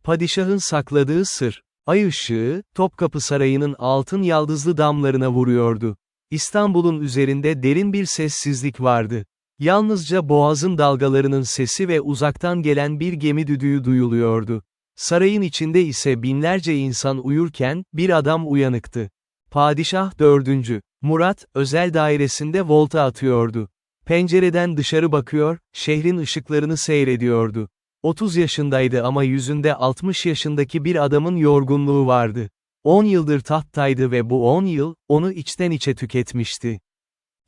Padişahın sakladığı sır. Ay ışığı, Topkapı Sarayı'nın altın yaldızlı damlarına vuruyordu. İstanbul'un üzerinde derin bir sessizlik vardı. Yalnızca boğazın dalgalarının sesi ve uzaktan gelen bir gemi düdüğü duyuluyordu. Sarayın içinde ise binlerce insan uyurken, bir adam uyanıktı. Padişah 4. Murat, özel dairesinde volta atıyordu. Pencereden dışarı bakıyor, şehrin ışıklarını seyrediyordu. 30 yaşındaydı ama yüzünde 60 yaşındaki bir adamın yorgunluğu vardı. 10 yıldır tahttaydı ve bu 10 yıl, onu içten içe tüketmişti.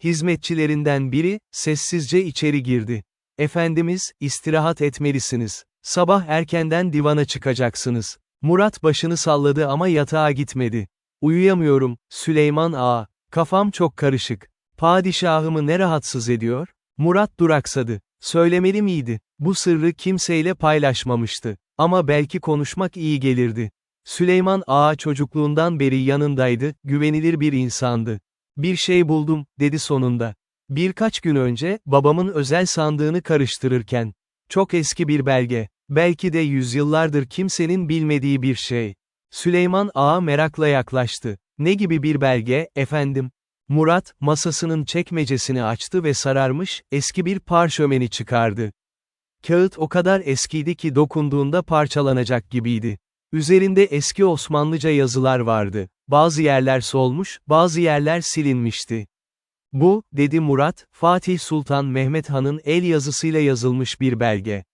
Hizmetçilerinden biri, sessizce içeri girdi. "Efendimiz, istirahat etmelisiniz. Sabah erkenden divana çıkacaksınız." Murat başını salladı ama yatağa gitmedi. "Uyuyamıyorum, Süleyman Ağa. Kafam çok karışık. Padişahımı ne rahatsız ediyor?" Murat duraksadı. Söylemeli miydi? Bu sırrı kimseyle paylaşmamıştı. Ama belki konuşmak iyi gelirdi. Süleyman Ağa çocukluğundan beri yanındaydı, güvenilir bir insandı. "Bir şey buldum," dedi sonunda. "Birkaç gün önce, babamın özel sandığını karıştırırken. Çok eski bir belge. Belki de yüzyıllardır kimsenin bilmediği bir şey." Süleyman Ağa merakla yaklaştı. "Ne gibi bir belge, efendim?" Murat, masasının çekmecesini açtı ve sararmış, eski bir parşömeni çıkardı. Kağıt o kadar eskiydi ki dokunduğunda parçalanacak gibiydi. Üzerinde eski Osmanlıca yazılar vardı. Bazı yerler solmuş, bazı yerler silinmişti. "Bu," dedi Murat, "Fatih Sultan Mehmet Han'ın el yazısıyla yazılmış bir belge.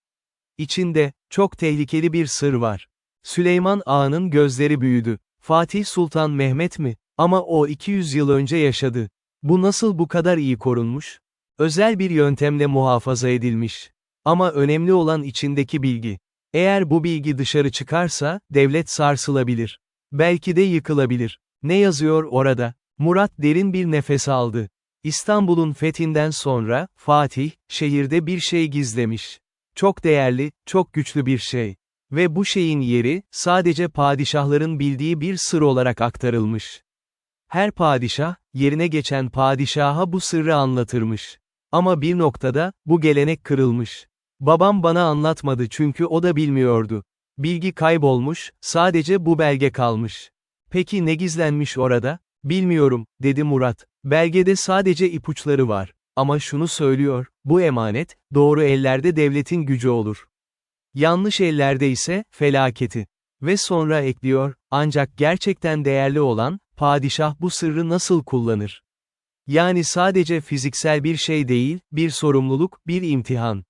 İçinde, çok tehlikeli bir sır var." Süleyman Ağa'nın gözleri büyüdü. "Fatih Sultan Mehmet mi? Ama o 200 yıl önce yaşadı. Bu nasıl bu kadar iyi korunmuş? Özel bir yöntemle muhafaza edilmiş. Ama önemli olan içindeki bilgi. Eğer bu bilgi dışarı çıkarsa, devlet sarsılabilir. Belki de yıkılabilir. Ne yazıyor orada?" Murat derin bir nefes aldı. İstanbul'un fethinden sonra, Fatih, şehirde bir şey gizlemiş. Çok değerli, çok güçlü bir şey. Ve bu şeyin yeri, sadece padişahların bildiği bir sır olarak aktarılmış. Her padişah, yerine geçen padişaha bu sırrı anlatırmış. Ama bir noktada, bu gelenek kırılmış. Babam bana anlatmadı çünkü o da bilmiyordu. Bilgi kaybolmuş, sadece bu belge kalmış. "Peki ne gizlenmiş orada?" "Bilmiyorum," dedi Murat. "Belgede sadece ipuçları var. Ama şunu söylüyor, bu emanet, doğru ellerde devletin gücü olur. Yanlış ellerde ise, felaketi." Ve sonra ekliyor, "Ancak gerçekten değerli olan, padişah bu sırrı nasıl kullanır? Yani sadece fiziksel bir şey değil, bir sorumluluk, bir imtihan."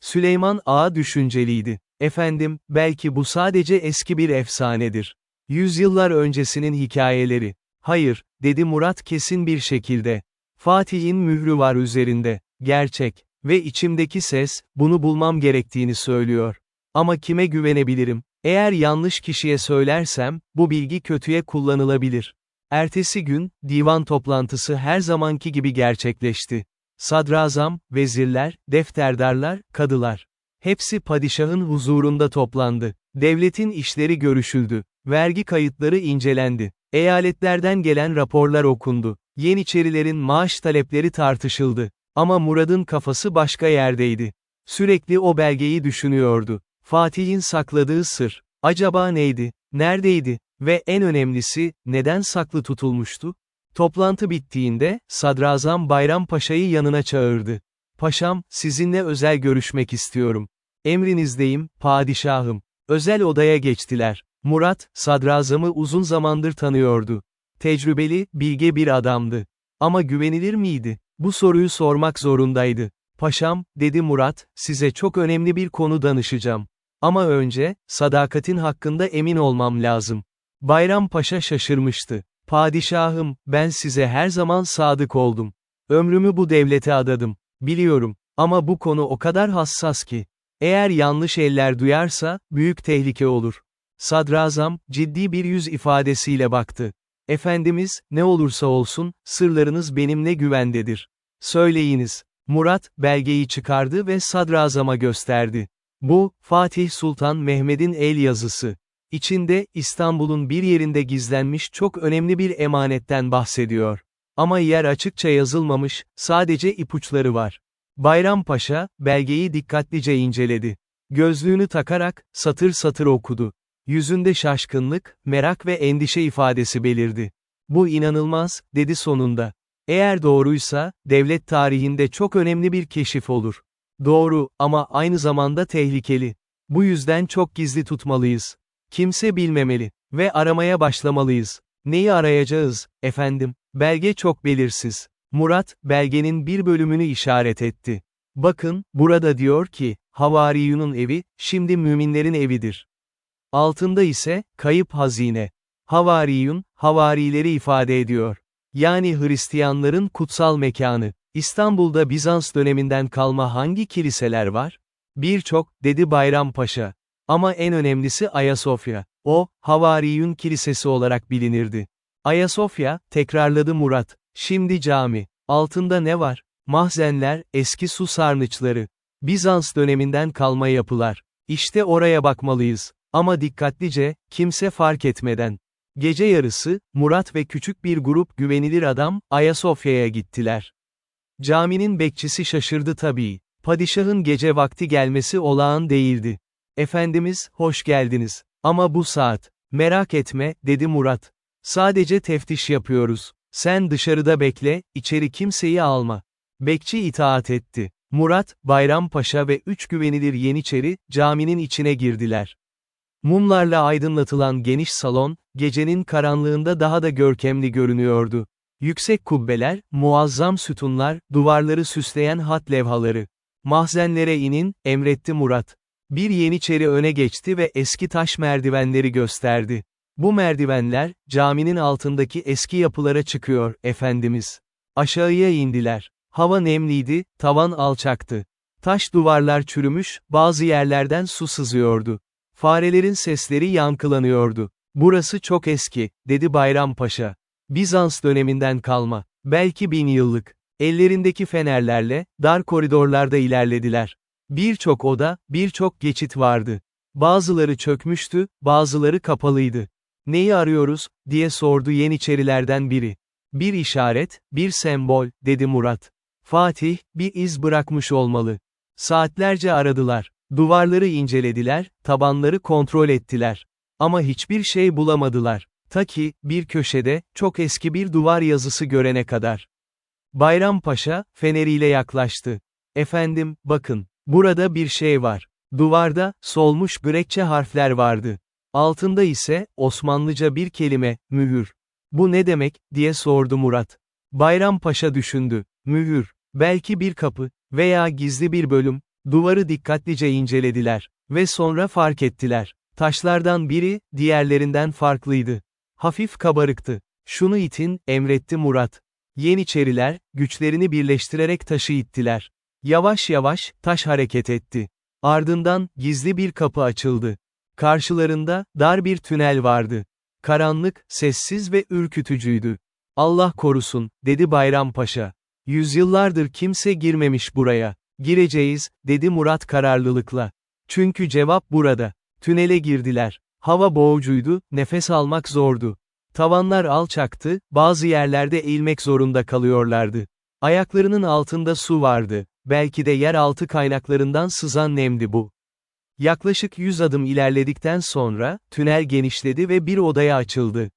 Süleyman Ağa düşünceliydi. "Efendim, belki bu sadece eski bir efsanedir. Yüzyıllar öncesinin hikayeleri." "Hayır," dedi Murat kesin bir şekilde. "Fatih'in mührü var üzerinde. Gerçek. Ve içimdeki ses, bunu bulmam gerektiğini söylüyor. Ama kime güvenebilirim? Eğer yanlış kişiye söylersem, bu bilgi kötüye kullanılabilir." Ertesi gün, divan toplantısı her zamanki gibi gerçekleşti. Sadrazam, vezirler, defterdarlar, kadılar. Hepsi padişahın huzurunda toplandı. Devletin işleri görüşüldü. Vergi kayıtları incelendi. Eyaletlerden gelen raporlar okundu. Yeniçerilerin maaş talepleri tartışıldı. Ama Murad'ın kafası başka yerdeydi. Sürekli o belgeyi düşünüyordu. Fatih'in sakladığı sır. Acaba neydi? Neredeydi? Ve en önemlisi, neden saklı tutulmuştu? Toplantı bittiğinde, Sadrazam Bayram Paşa'yı yanına çağırdı. "Paşam, sizinle özel görüşmek istiyorum." "Emrinizdeyim, padişahım." Özel odaya geçtiler. Murat, sadrazamı uzun zamandır tanıyordu. Tecrübeli, bilge bir adamdı. Ama güvenilir miydi? Bu soruyu sormak zorundaydı. "Paşam," dedi Murat, "size çok önemli bir konu danışacağım. Ama önce, sadakatin hakkında emin olmam lazım." Bayram Paşa şaşırmıştı. "Padişahım, ben size her zaman sadık oldum. Ömrümü bu devlete adadım. Biliyorum. Ama bu konu o kadar hassas ki. Eğer yanlış eller duyarsa, büyük tehlike olur." Sadrazam, ciddi bir yüz ifadesiyle baktı. "Efendimiz, ne olursa olsun, sırlarınız benimle güvendedir. Söyleyiniz." Murat, belgeyi çıkardı ve sadrazama gösterdi. "Bu, Fatih Sultan Mehmet'in el yazısı. İçinde, İstanbul'un bir yerinde gizlenmiş çok önemli bir emanetten bahsediyor. Ama yer açıkça yazılmamış, sadece ipuçları var." Bayram Paşa, belgeyi dikkatlice inceledi. Gözlüğünü takarak, satır satır okudu. Yüzünde şaşkınlık, merak ve endişe ifadesi belirdi. Bu inanılmaz, dedi sonunda. Eğer doğruysa, devlet tarihinde çok önemli bir keşif olur. Doğru, ama aynı zamanda tehlikeli. Bu yüzden çok gizli tutmalıyız. Kimse bilmemeli. Ve aramaya başlamalıyız. Neyi arayacağız, efendim? Belge çok belirsiz. Murat, belgenin bir bölümünü işaret etti. Bakın, burada diyor ki, Havariyun'un evi, şimdi müminlerin evidir. Altında ise, kayıp hazine. Havariyun, havarileri ifade ediyor. Yani Hristiyanların kutsal mekanı. İstanbul'da Bizans döneminden kalma hangi kiliseler var? Birçok, dedi Bayrampaşa. Ama en önemlisi Ayasofya. O, Havariyun Kilisesi olarak bilinirdi. Ayasofya, tekrarladı Murat. Şimdi cami. Altında ne var? Mahzenler, eski su sarnıçları. Bizans döneminden kalma yapılar. İşte oraya bakmalıyız. Ama dikkatlice, kimse fark etmeden. Gece yarısı, Murat ve küçük bir grup güvenilir adam, Ayasofya'ya gittiler. Caminin bekçisi şaşırdı tabii. Padişahın gece vakti gelmesi olağan değildi. Efendimiz, hoş geldiniz. Ama bu saat. Merak etme, dedi Murat. Sadece teftiş yapıyoruz. Sen dışarıda bekle, içeri kimseyi alma. Bekçi itaat etti. Murat, Bayrampaşa ve 3 güvenilir yeniçeri, caminin içine girdiler. Mumlarla aydınlatılan geniş salon, gecenin karanlığında daha da görkemli görünüyordu. Yüksek kubbeler, muazzam sütunlar, duvarları süsleyen hat levhaları. Mahzenlere inin, emretti Murat. Bir yeniçeri öne geçti ve eski taş merdivenleri gösterdi. Bu merdivenler, caminin altındaki eski yapılara çıkıyor, efendimiz. Aşağıya indiler. Hava nemliydi, tavan alçaktı. Taş duvarlar çürümüş, bazı yerlerden su sızıyordu. Farelerin sesleri yankılanıyordu. Burası çok eski, dedi Bayrampaşa. Bizans döneminden kalma. Belki 1000 yıllık. Ellerindeki fenerlerle, dar koridorlarda ilerlediler. Birçok oda, birçok geçit vardı. Bazıları çökmüştü, bazıları kapalıydı. Neyi arıyoruz, diye sordu yeniçerilerden biri. Bir işaret, bir sembol, dedi Murat. Fatih, bir iz bırakmış olmalı. Saatlerce aradılar. Duvarları incelediler, tabanları kontrol ettiler. Ama hiçbir şey bulamadılar. Ta ki, bir köşede, çok eski bir duvar yazısı görene kadar. Bayrampaşa, feneriyle yaklaştı. Efendim, bakın, burada bir şey var. Duvarda, solmuş Grekçe harfler vardı. Altında ise, Osmanlıca bir kelime, mühür. Bu ne demek, diye sordu Murat. Bayrampaşa düşündü. Mühür, belki bir kapı, veya gizli bir bölüm. Duvarı dikkatlice incelediler. Ve sonra fark ettiler. Taşlardan biri, diğerlerinden farklıydı. Hafif kabarıktı. Şunu itin, emretti Murat. Yeniçeriler, güçlerini birleştirerek taşı ittiler. Yavaş yavaş, taş hareket etti. Ardından, gizli bir kapı açıldı. Karşılarında, dar bir tünel vardı. Karanlık, sessiz ve ürkütücüydü. Allah korusun, dedi Bayrampaşa. Yüzyıllardır kimse girmemiş buraya. Gireceğiz, dedi Murat kararlılıkla. Çünkü cevap burada. Tünele girdiler. Hava boğucuydu, nefes almak zordu. Tavanlar alçaktı, bazı yerlerde eğilmek zorunda kalıyorlardı. Ayaklarının altında su vardı. Belki de yeraltı kaynaklarından sızan nemdi bu. Yaklaşık 100 adım ilerledikten sonra, tünel genişledi ve bir odaya açıldı.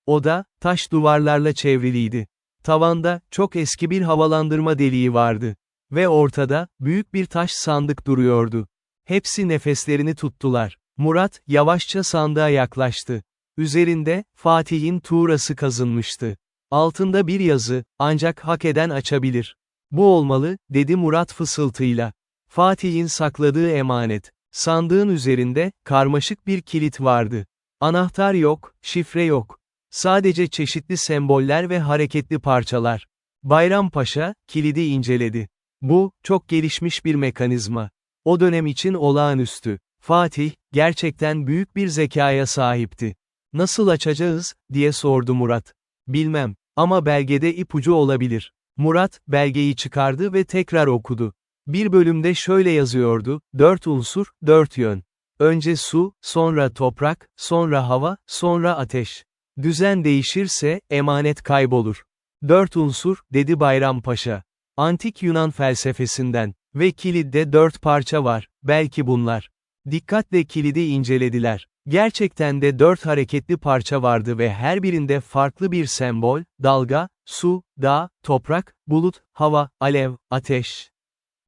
Oda, taş duvarlarla çevriliydi. Tavanda, çok eski bir havalandırma deliği vardı. Ve ortada, büyük bir taş sandık duruyordu. Hepsi nefeslerini tuttular. Murat, yavaşça sandığa yaklaştı. Üzerinde, Fatih'in tuğrası kazınmıştı. Altında bir yazı, ancak hak eden açabilir. Bu olmalı, dedi Murat fısıltıyla. Fatih'in sakladığı emanet. Sandığın üzerinde, karmaşık bir kilit vardı. Anahtar yok, şifre yok. Sadece çeşitli semboller ve hareketli parçalar. Bayrampaşa, kilidi inceledi. Bu, çok gelişmiş bir mekanizma. O dönem için olağanüstü. Fatih, gerçekten büyük bir zekaya sahipti. Nasıl açacağız, diye sordu Murat. Bilmem, ama belgede ipucu olabilir. Murat, belgeyi çıkardı ve tekrar okudu. Bir bölümde şöyle yazıyordu, 4 unsur, 4 yön. Önce su, sonra toprak, sonra hava, sonra ateş. Düzen değişirse, emanet kaybolur. 4 unsur, dedi Bayrampaşa. Antik Yunan felsefesinden. Ve kilidde 4 parça var. belki bunlar. Dikkatle kilidi incelediler. Gerçekten de 4 hareketli parça vardı ve her birinde farklı bir sembol, dalga, su, dağ, toprak, bulut, hava, alev, ateş.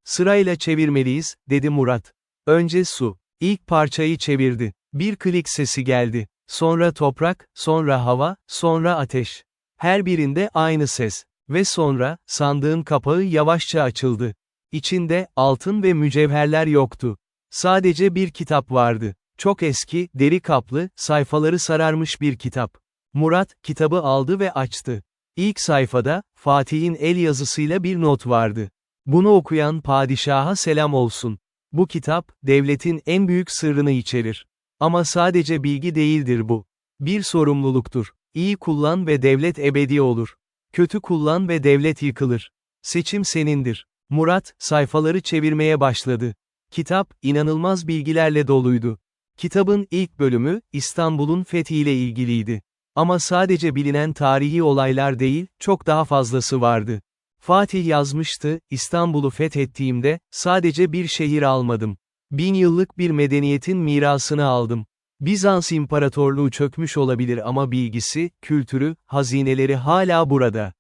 Sırayla çevirmeliyiz, dedi Murat. Önce su. İlk parçayı çevirdi. Bir klik sesi geldi. Sonra toprak, sonra hava, sonra ateş. Her birinde aynı ses. Ve sonra, sandığın kapağı yavaşça açıldı. İçinde, altın ve mücevherler yoktu. Sadece bir kitap vardı. Çok eski, deri kaplı, sayfaları sararmış bir kitap. Murat, kitabı aldı ve açtı. İlk sayfada, Fatih'in el yazısıyla bir not vardı. Bunu okuyan padişaha selam olsun. Bu kitap, devletin en büyük sırrını içerir. Ama sadece bilgi değildir bu. Bir sorumluluktur. İyi kullan ve devlet ebedi olur. Kötü kullan ve devlet yıkılır. Seçim senindir. Murat, sayfaları çevirmeye başladı. Kitap, inanılmaz bilgilerle doluydu. Kitabın ilk bölümü, İstanbul'un fethiyle ilgiliydi. Ama sadece bilinen tarihi olaylar değil, çok daha fazlası vardı. Fatih yazmıştı, İstanbul'u fethettiğimde, sadece bir şehir almadım. 1000 yıllık bir medeniyetin mirasını aldım. Bizans İmparatorluğu çökmüş olabilir ama bilgisi, kültürü, hazineleri hala burada.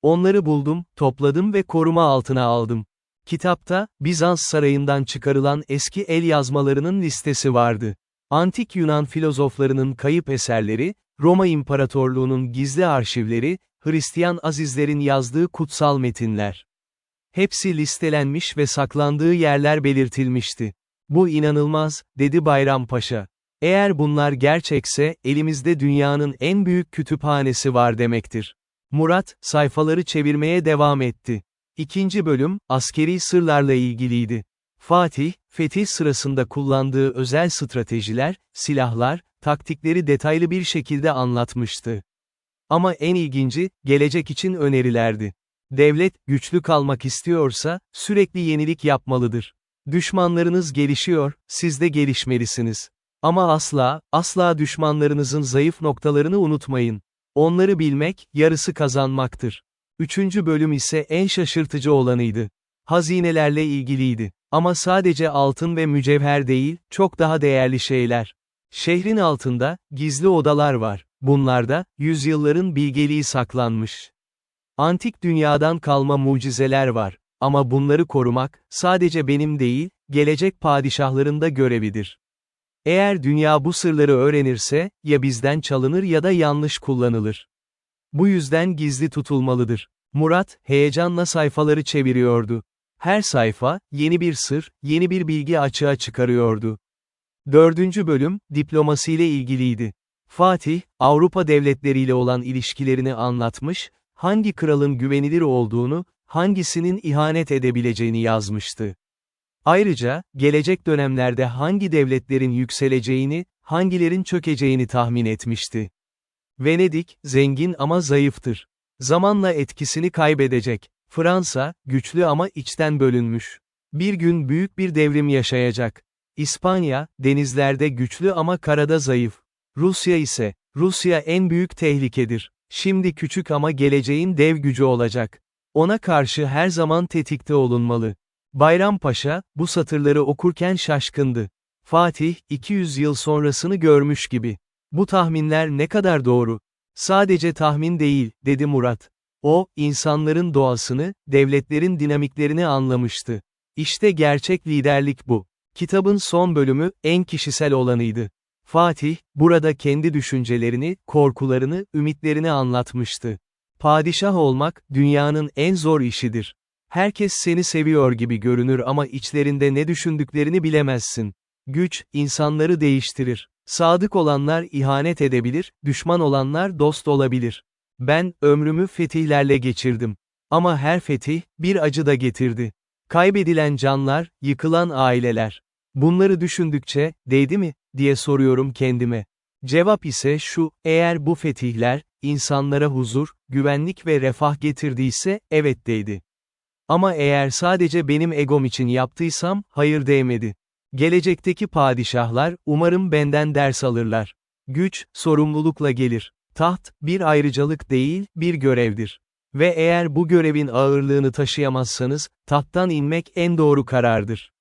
Onları buldum, topladım ve koruma altına aldım. Kitapta, Bizans sarayından çıkarılan eski el yazmalarının listesi vardı. Antik Yunan filozoflarının kayıp eserleri, Roma İmparatorluğu'nun gizli arşivleri, Hristiyan azizlerin yazdığı kutsal metinler. Hepsi listelenmiş ve saklandığı yerler belirtilmişti. Bu inanılmaz, dedi Bayrampaşa. Eğer bunlar gerçekse, elimizde dünyanın en büyük kütüphanesi var demektir. Murat, sayfaları çevirmeye devam etti. İkinci bölüm, askeri sırlarla ilgiliydi. Fatih, fetih sırasında kullandığı özel stratejiler, silahlar, taktikleri detaylı bir şekilde anlatmıştı. Ama en ilginci, gelecek için önerilerdi. Devlet, güçlü kalmak istiyorsa, sürekli yenilik yapmalıdır. Düşmanlarınız gelişiyor, siz de gelişmelisiniz. Ama asla düşmanlarınızın zayıf noktalarını unutmayın. Onları bilmek, yarısı kazanmaktır. Üçüncü bölüm ise en şaşırtıcı olanıydı. Hazinelerle ilgiliydi. Ama sadece altın ve mücevher değil, çok daha değerli şeyler. Şehrin altında, gizli odalar var. Bunlarda, yüzyılların bilgeliği saklanmış. Antik dünyadan kalma mucizeler var. Ama bunları korumak, sadece benim değil, gelecek padişahların da görevidir. Eğer dünya bu sırları öğrenirse, ya bizden çalınır ya da yanlış kullanılır. Bu yüzden gizli tutulmalıdır. Murat, heyecanla sayfaları çeviriyordu. Her sayfa, yeni bir sır, yeni bir bilgi açığa çıkarıyordu. Dördüncü bölüm, diplomasiyle ilgiliydi. Fatih, Avrupa devletleriyle olan ilişkilerini anlatmış, hangi kralın güvenilir olduğunu, hangisinin ihanet edebileceğini yazmıştı. Ayrıca, gelecek dönemlerde hangi devletlerin yükseleceğini, hangilerin çökeceğini tahmin etmişti. Venedik, zengin ama zayıftır. Zamanla etkisini kaybedecek. Fransa, güçlü ama içten bölünmüş. Bir gün büyük bir devrim yaşayacak. İspanya, denizlerde güçlü ama karada zayıf. Rusya en büyük tehlikedir. Şimdi küçük ama geleceğin dev gücü olacak. Ona karşı her zaman tetikte olunmalı. Bayrampaşa, bu satırları okurken şaşkındı. Fatih, 200 yıl sonrasını görmüş gibi. Bu tahminler ne kadar doğru? Sadece tahmin değil, dedi Murat. O, insanların doğasını, devletlerin dinamiklerini anlamıştı. İşte gerçek liderlik bu. Kitabın son bölümü, en kişisel olanıydı. Fatih, burada kendi düşüncelerini, korkularını, ümitlerini anlatmıştı. Padişah olmak, dünyanın en zor işidir. Herkes seni seviyor gibi görünür ama içlerinde ne düşündüklerini bilemezsin. Güç, insanları değiştirir. Sadık olanlar ihanet edebilir, düşman olanlar dost olabilir. Ben, ömrümü fetihlerle geçirdim. Ama her fetih, bir acı da getirdi. Kaybedilen canlar, yıkılan aileler. Bunları düşündükçe, değdi mi, diye soruyorum kendime. Cevap ise şu, eğer bu fetihler, insanlara huzur, güvenlik ve refah getirdiyse, evet değdi. Ama eğer sadece benim egom için yaptıysam, hayır değmedi. Gelecekteki padişahlar, umarım benden ders alırlar. Güç, sorumlulukla gelir. Taht, bir ayrıcalık değil, bir görevdir. Ve eğer bu görevin ağırlığını taşıyamazsanız, tahttan inmek en doğru karardır.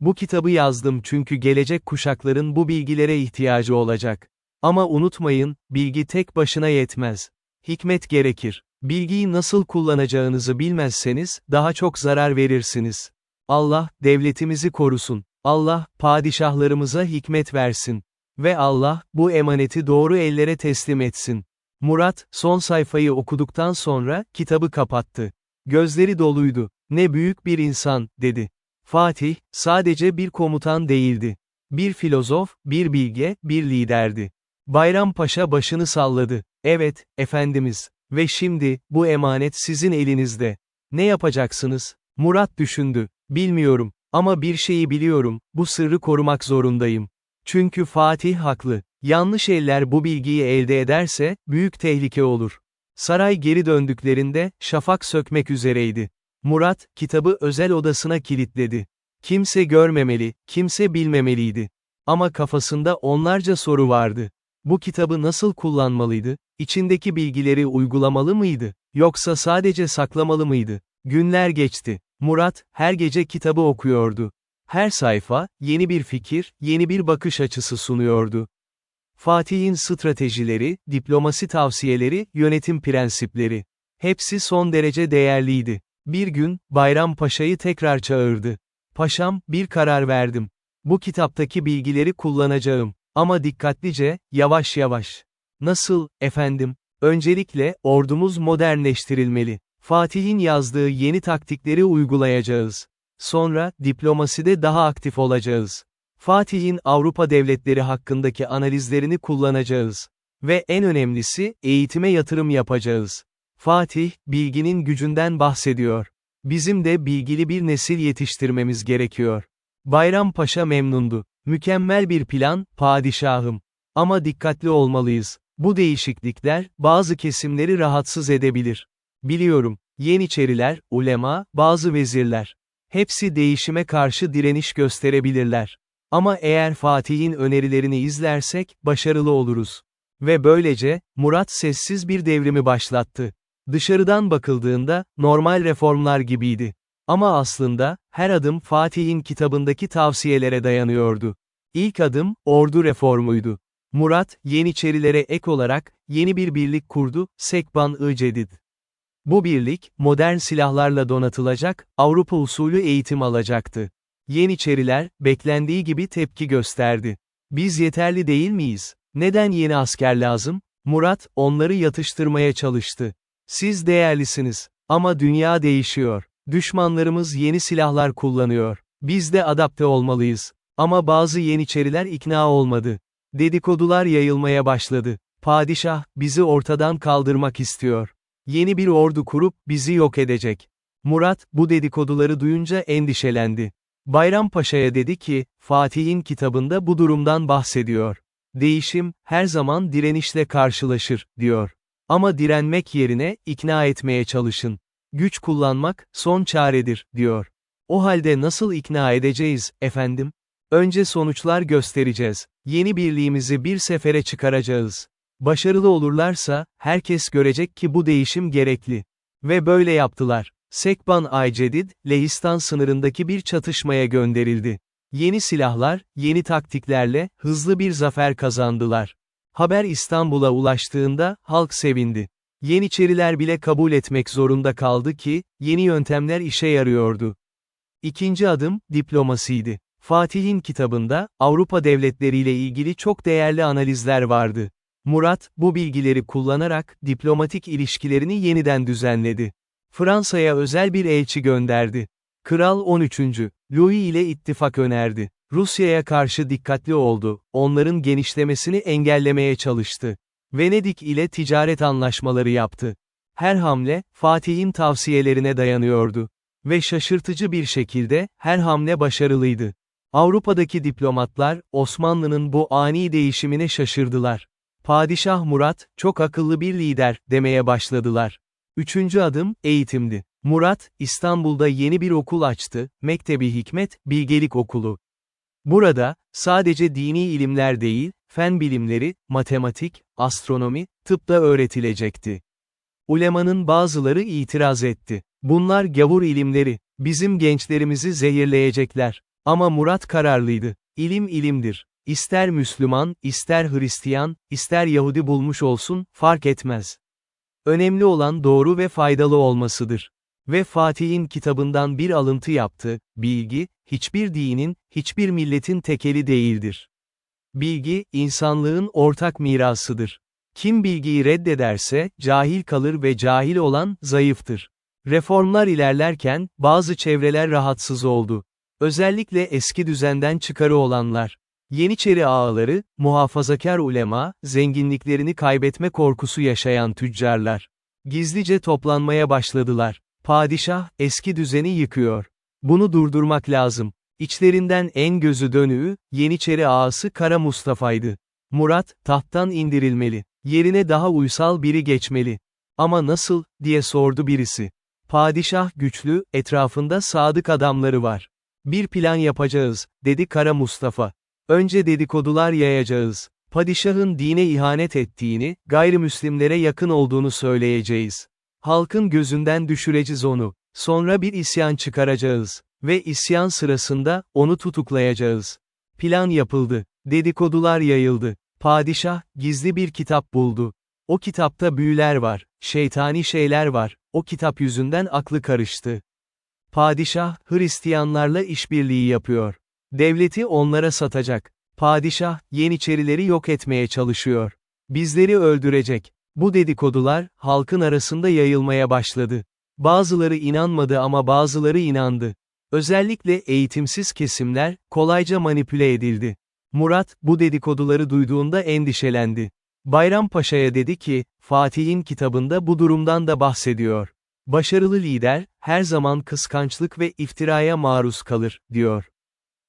Bu kitabı yazdım çünkü gelecek kuşakların bu bilgilere ihtiyacı olacak. Ama unutmayın, bilgi tek başına yetmez. Hikmet gerekir. Bilgiyi nasıl kullanacağınızı bilmezseniz, daha çok zarar verirsiniz. Allah, devletimizi korusun. Allah, padişahlarımıza hikmet versin. Ve Allah, bu emaneti doğru ellere teslim etsin. Murat, son sayfayı okuduktan sonra, kitabı kapattı. Gözleri doluydu. Ne büyük bir insan, dedi. Fatih, sadece bir komutan değildi. Bir filozof, bir bilge, bir liderdi. Bayrampaşa başını salladı. Evet, efendimiz. Ve şimdi, bu emanet sizin elinizde. Ne yapacaksınız? Murat düşündü. Bilmiyorum. Ama bir şeyi biliyorum, bu sırrı korumak zorundayım. Çünkü Fatih haklı. Yanlış eller bu bilgiyi elde ederse, büyük tehlike olur. Saray geri döndüklerinde, şafak sökmek üzereydi. Murat, kitabı özel odasına kilitledi. Kimse görmemeli, kimse bilmemeliydi. Ama kafasında onlarca soru vardı. Bu kitabı nasıl kullanmalıydı? İçindeki bilgileri uygulamalı mıydı? Yoksa sadece saklamalı mıydı? Günler geçti. Murat, her gece kitabı okuyordu. Her sayfa, yeni bir fikir, yeni bir bakış açısı sunuyordu. Fatih'in stratejileri, diplomasi tavsiyeleri, yönetim prensipleri. Hepsi son derece değerliydi. Bir gün, Bayrampaşa'yı tekrar çağırdı. Paşam, bir karar verdim. Bu kitaptaki bilgileri kullanacağım. Ama dikkatlice, yavaş yavaş. Nasıl, efendim? Öncelikle, ordumuz modernleştirilmeli. Fatih'in yazdığı yeni taktikleri uygulayacağız. Sonra, diplomaside daha aktif olacağız. Fatih'in Avrupa devletleri hakkındaki analizlerini kullanacağız. Ve en önemlisi, eğitime yatırım yapacağız. Fatih, bilginin gücünden bahsediyor. Bizim de bilgili bir nesil yetiştirmemiz gerekiyor. Bayrampaşa memnundu. Mükemmel bir plan, padişahım. Ama dikkatli olmalıyız. Bu değişiklikler, bazı kesimleri rahatsız edebilir. Biliyorum, Yeniçeriler, ulema, bazı vezirler. Hepsi değişime karşı direniş gösterebilirler. Ama eğer Fatih'in önerilerini izlersek, başarılı oluruz. Ve böylece, Murat sessiz bir devrimi başlattı. Dışarıdan bakıldığında, normal reformlar gibiydi. Ama aslında, her adım Fatih'in kitabındaki tavsiyelere dayanıyordu. İlk adım, ordu reformuydu. Murat, Yeniçerilere ek olarak, yeni bir birlik kurdu, Sekban-ı Cedid. Bu birlik, modern silahlarla donatılacak, Avrupa usulü eğitim alacaktı. Yeniçeriler, beklendiği gibi tepki gösterdi. Biz yeterli değil miyiz? Neden yeni asker lazım? Murat, onları yatıştırmaya çalıştı. Siz değerlisiniz. Ama dünya değişiyor. Düşmanlarımız yeni silahlar kullanıyor. Biz de adapte olmalıyız. Ama bazı Yeniçeriler ikna olmadı. Dedikodular yayılmaya başladı. Padişah, bizi ortadan kaldırmak istiyor. Yeni bir ordu kurup, bizi yok edecek. Murat, bu dedikoduları duyunca endişelendi. Bayrampaşa'ya dedi ki, Fatih'in kitabında bu durumdan bahsediyor. Değişim, her zaman direnişle karşılaşır, diyor. Ama direnmek yerine, ikna etmeye çalışın. Güç kullanmak, son çaredir, diyor. O halde nasıl ikna edeceğiz, efendim? Önce sonuçlar göstereceğiz. Yeni birliğimizi bir sefere çıkaracağız. Başarılı olurlarsa, herkes görecek ki bu değişim gerekli. Ve böyle yaptılar. Sekban-ı Cedid, Lehistan sınırındaki bir çatışmaya gönderildi. Yeni silahlar, yeni taktiklerle, hızlı bir zafer kazandılar. Haber İstanbul'a ulaştığında, halk sevindi. Yeniçeriler bile kabul etmek zorunda kaldı ki, yeni yöntemler işe yarıyordu. İkinci adım, diplomasiydi. Fatih'in kitabında, Avrupa devletleriyle ilgili çok değerli analizler vardı. Murat, bu bilgileri kullanarak, diplomatik ilişkilerini yeniden düzenledi. Fransa'ya özel bir elçi gönderdi. Kral 13. Louis ile ittifak önerdi. Rusya'ya karşı dikkatli oldu, onların genişlemesini engellemeye çalıştı. Venedik ile ticaret anlaşmaları yaptı. Her hamle, Fatih'in tavsiyelerine dayanıyordu. Ve şaşırtıcı bir şekilde, her hamle başarılıydı. Avrupa'daki diplomatlar, Osmanlı'nın bu ani değişimine şaşırdılar. Padişah Murat, çok akıllı bir lider, demeye başladılar. Üçüncü adım, eğitimdi. Murat, İstanbul'da yeni bir okul açtı, Mektebi Hikmet, Bilgelik Okulu. Burada, sadece dini ilimler değil, fen bilimleri, matematik, astronomi, tıp da öğretilecekti. Ulemanın bazıları itiraz etti. Bunlar gavur ilimleri, bizim gençlerimizi zehirleyecekler. Ama Murat kararlıydı. İlim ilimdir. İster Müslüman, ister Hristiyan, ister Yahudi bulmuş olsun, fark etmez. Önemli olan doğru ve faydalı olmasıdır. Ve Fatih'in kitabından bir alıntı yaptı: bilgi, hiçbir dinin, hiçbir milletin tekeli değildir. Bilgi, insanlığın ortak mirasıdır. Kim bilgiyi reddederse, cahil kalır ve cahil olan, zayıftır. Reformlar ilerlerken, bazı çevreler rahatsız oldu. Özellikle eski düzenden çıkarı olanlar. Yeniçeri ağaları, muhafazakar ulema, zenginliklerini kaybetme korkusu yaşayan tüccarlar. Gizlice toplanmaya başladılar. Padişah, eski düzeni yıkıyor. Bunu durdurmak lazım. İçlerinden en gözü dönüğü, Yeniçeri ağası Kara Mustafa'ydı. Murat, tahttan indirilmeli. Yerine daha uysal biri geçmeli. Ama nasıl, diye sordu birisi. Padişah güçlü, etrafında sadık adamları var. Bir plan yapacağız, dedi Kara Mustafa. Önce dedikodular yayacağız. Padişahın dine ihanet ettiğini, gayrimüslimlere yakın olduğunu söyleyeceğiz. Halkın gözünden düşüreceğiz onu. Sonra bir isyan çıkaracağız. Ve isyan sırasında, onu tutuklayacağız. Plan yapıldı. Dedikodular yayıldı. Padişah, gizli bir kitap buldu. O kitapta büyüler var, şeytani şeyler var, o kitap yüzünden aklı karıştı. Padişah, Hristiyanlarla işbirliği yapıyor. Devleti onlara satacak. Padişah, Yeniçerileri yok etmeye çalışıyor. Bizleri öldürecek. Bu dedikodular, halkın arasında yayılmaya başladı. Bazıları inanmadı ama bazıları inandı. Özellikle eğitimsiz kesimler, kolayca manipüle edildi. Murat, bu dedikoduları duyduğunda endişelendi. Bayrampaşa'ya dedi ki, Fatih'in kitabında bu durumdan da bahsediyor. Başarılı lider, her zaman kıskançlık ve iftiraya maruz kalır, diyor.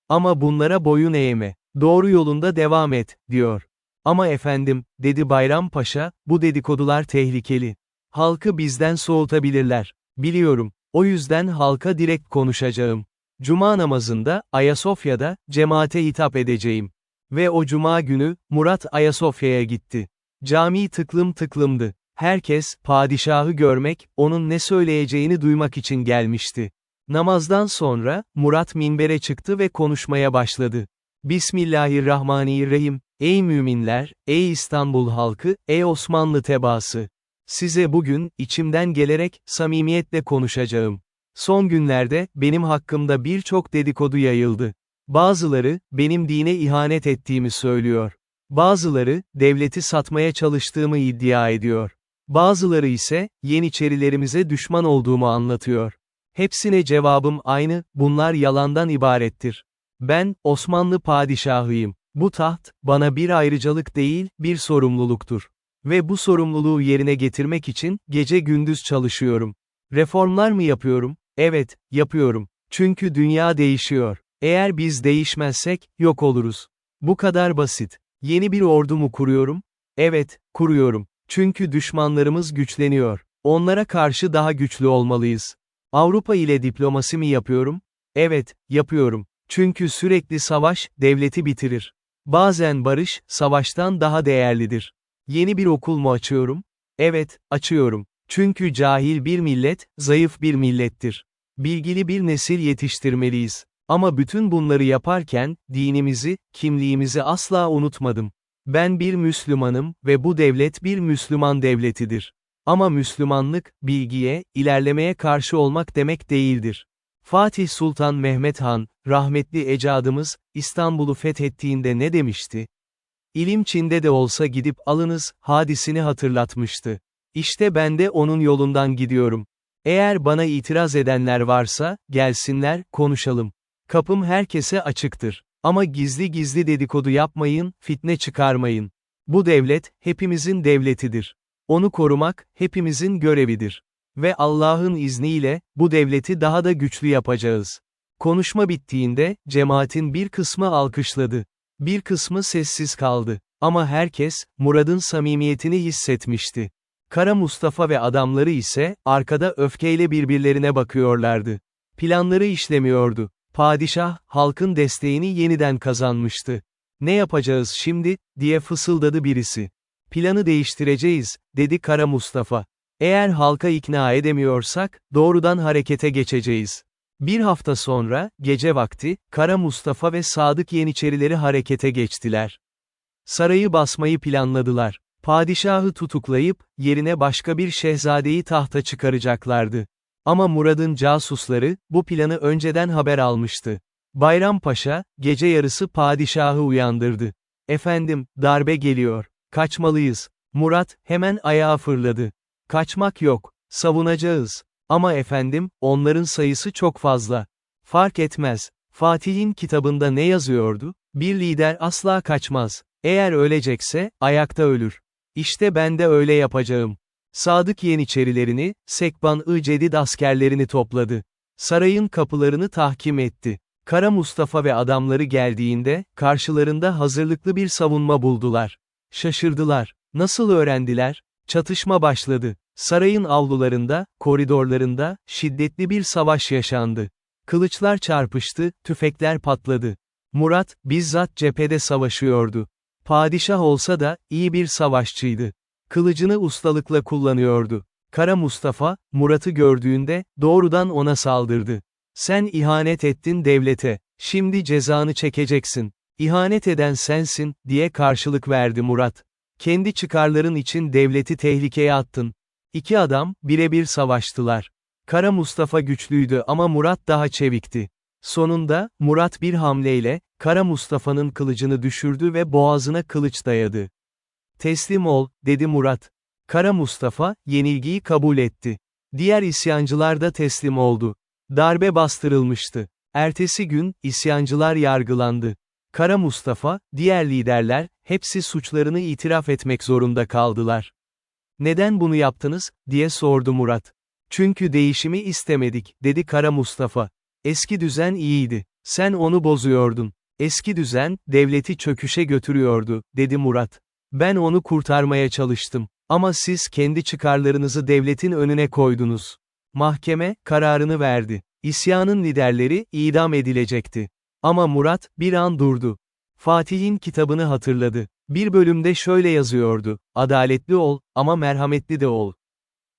Ama bunlara boyun eğme. Doğru yolunda devam et, diyor. Ama efendim, dedi Bayrampaşa, bu dedikodular tehlikeli. Halkı bizden soğutabilirler. Biliyorum. O yüzden halka direkt konuşacağım. Cuma namazında, Ayasofya'da, cemaate hitap edeceğim. Ve o cuma günü, Murat Ayasofya'ya gitti. Cami tıklım tıklımdı. Herkes, padişahı görmek, onun ne söyleyeceğini duymak için gelmişti. Namazdan sonra, Murat minbere çıktı ve konuşmaya başladı. Bismillahirrahmanirrahim, ey müminler, ey İstanbul halkı, ey Osmanlı tebaası. Size bugün, içimden gelerek, samimiyetle konuşacağım. Son günlerde, benim hakkımda birçok dedikodu yayıldı. Bazıları, benim dine ihanet ettiğimi söylüyor. Bazıları, devleti satmaya çalıştığımı iddia ediyor. Bazıları ise, Yeniçerilerimize düşman olduğumu anlatıyor. Hepsine cevabım aynı, bunlar yalandan ibarettir. Ben, Osmanlı padişahıyım. Bu taht, bana bir ayrıcalık değil, bir sorumluluktur. Ve bu sorumluluğu yerine getirmek için, gece gündüz çalışıyorum. Reformlar mı yapıyorum? Evet, yapıyorum. Çünkü dünya değişiyor. Eğer biz değişmezsek, yok oluruz. Bu kadar basit. Yeni bir ordu mu kuruyorum? Evet, kuruyorum. Çünkü düşmanlarımız güçleniyor. Onlara karşı daha güçlü olmalıyız. Avrupa ile diplomasi mi yapıyorum? Evet, yapıyorum. Çünkü sürekli savaş, devleti bitirir. Bazen barış, savaştan daha değerlidir. Yeni bir okul mu açıyorum? Evet, açıyorum. Çünkü cahil bir millet, zayıf bir millettir. Bilgili bir nesil yetiştirmeliyiz. Ama bütün bunları yaparken, dinimizi, kimliğimizi asla unutmadım. Ben bir Müslümanım ve bu devlet bir Müslüman devletidir. Ama Müslümanlık, bilgiye, ilerlemeye karşı olmak demek değildir. Fatih Sultan Mehmet Han, rahmetli ecdadımız, İstanbul'u fethettiğinde ne demişti? İlim Çin'de de olsa gidip alınız, hadisini hatırlatmıştı. İşte ben de onun yolundan gidiyorum. Eğer bana itiraz edenler varsa, gelsinler, konuşalım. Kapım herkese açıktır. Ama gizli gizli dedikodu yapmayın, fitne çıkarmayın. Bu devlet, hepimizin devletidir. Onu korumak, hepimizin görevidir. Ve Allah'ın izniyle, bu devleti daha da güçlü yapacağız. Konuşma bittiğinde, cemaatin bir kısmı alkışladı. Bir kısmı sessiz kaldı. Ama herkes, Murad'ın samimiyetini hissetmişti. Kara Mustafa ve adamları ise, arkada öfkeyle birbirlerine bakıyorlardı. Planları işlemiyordu. Padişah, halkın desteğini yeniden kazanmıştı. Ne yapacağız şimdi, diye fısıldadı birisi. Planı değiştireceğiz, dedi Kara Mustafa. Eğer halka ikna edemiyorsak, doğrudan harekete geçeceğiz. Bir hafta sonra, gece vakti, Kara Mustafa ve Sadık Yeniçerileri harekete geçtiler. Sarayı basmayı planladılar. Padişahı tutuklayıp, yerine başka bir şehzadeyi tahta çıkaracaklardı. Ama Murad'ın casusları, bu planı önceden haber almıştı. Bayram Paşa, gece yarısı padişahı uyandırdı. "Efendim, darbe geliyor. Kaçmalıyız." Murat, hemen ayağa fırladı. "Kaçmak yok. Savunacağız. Ama efendim, onların sayısı çok fazla." "Fark etmez. Fatih'in kitabında ne yazıyordu? Bir lider asla kaçmaz. Eğer ölecekse, ayakta ölür. İşte ben de öyle yapacağım." Sadık Yeniçerilerini, Sekban-ı Cedid askerlerini topladı. Sarayın kapılarını tahkim etti. Kara Mustafa ve adamları geldiğinde, karşılarında hazırlıklı bir savunma buldular. Şaşırdılar. Nasıl öğrendiler? Çatışma başladı. Sarayın avlularında, koridorlarında, şiddetli bir savaş yaşandı. Kılıçlar çarpıştı, tüfekler patladı. Murat, bizzat cephede savaşıyordu. Padişah olsa da, iyi bir savaşçıydı. Kılıcını ustalıkla kullanıyordu. Kara Mustafa, Murat'ı gördüğünde, doğrudan ona saldırdı. "Sen ihanet ettin devlete. Şimdi cezanı çekeceksin. İhanet eden sensin," diye karşılık verdi Murat. "Kendi çıkarların için devleti tehlikeye attın." İki adam, birebir savaştılar. Kara Mustafa güçlüydü ama Murat daha çevikti. Sonunda, Murat bir hamleyle, Kara Mustafa'nın kılıcını düşürdü ve boğazına kılıç dayadı. "Teslim ol," dedi Murat. Kara Mustafa, yenilgiyi kabul etti. Diğer isyancılar da teslim oldu. Darbe bastırılmıştı. Ertesi gün, isyancılar yargılandı. Kara Mustafa, diğer liderler, hepsi suçlarını itiraf etmek zorunda kaldılar. "Neden bunu yaptınız?" diye sordu Murat. "Çünkü değişimi istemedik," dedi Kara Mustafa. "Eski düzen iyiydi. Sen onu bozuyordun. Eski düzen, devleti çöküşe götürüyordu," dedi Murat. "Ben onu kurtarmaya çalıştım. Ama siz kendi çıkarlarınızı devletin önüne koydunuz." Mahkeme, kararını verdi. İsyanın liderleri, idam edilecekti. Ama Murat, bir an durdu. Fatih'in kitabını hatırladı. Bir bölümde şöyle yazıyordu: "Adaletli ol, ama merhametli de ol."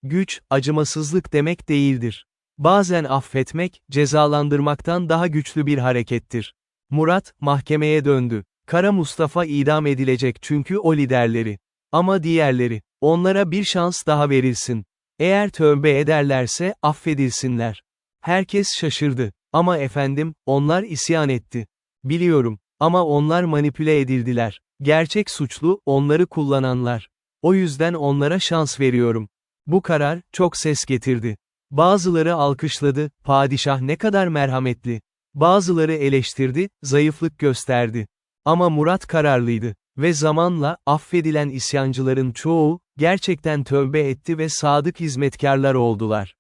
Güç, acımasızlık demek değildir. Bazen affetmek, cezalandırmaktan daha güçlü bir harekettir. Murat, mahkemeye döndü. Kara Mustafa idam edilecek çünkü o liderleri. Ama diğerleri, onlara bir şans daha verilsin. Eğer tövbe ederlerse, affedilsinler. Herkes şaşırdı. "Ama efendim, onlar isyan etti." "Biliyorum. Ama onlar manipüle edildiler. Gerçek suçlu, onları kullananlar. O yüzden onlara şans veriyorum." Bu karar, çok ses getirdi. Bazıları alkışladı, "Padişah ne kadar merhametli." Bazıları eleştirdi, "Zayıflık gösterdi." Ama Murat kararlıydı. Ve zamanla, affedilen isyancıların çoğu, gerçekten tövbe etti ve sadık hizmetkarlar oldular.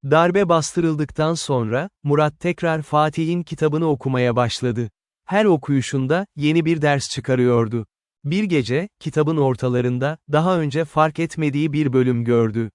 Darbe bastırıldıktan sonra, Murat tekrar Fatih'in kitabını okumaya başladı. Her okuyuşunda, yeni bir ders çıkarıyordu. Bir gece, kitabın ortalarında, daha önce fark etmediği bir bölüm gördü.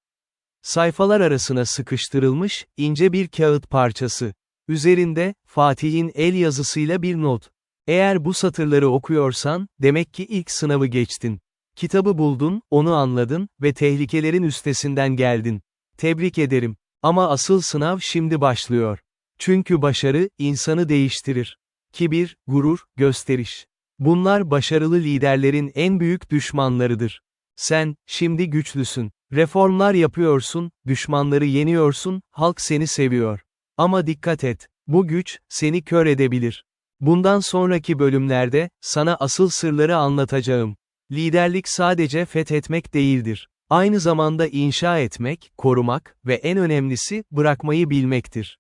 Sayfalar arasına sıkıştırılmış, ince bir kağıt parçası. Üzerinde, Fatih'in el yazısıyla bir not. "Eğer bu satırları okuyorsan, demek ki ilk sınavı geçtin. Kitabı buldun, onu anladın ve tehlikelerin üstesinden geldin. Tebrik ederim. Ama asıl sınav şimdi başlıyor. Çünkü başarı, insanı değiştirir. Kibir, gurur, gösteriş. Bunlar başarılı liderlerin en büyük düşmanlarıdır. Sen, şimdi güçlüsün. Reformlar yapıyorsun, düşmanları yeniyorsun, halk seni seviyor. Ama dikkat et, bu güç, seni kör edebilir. Bundan sonraki bölümlerde, sana asıl sırları anlatacağım. Liderlik sadece fethetmek değildir. Aynı zamanda inşa etmek, korumak ve en önemlisi, bırakmayı bilmektir."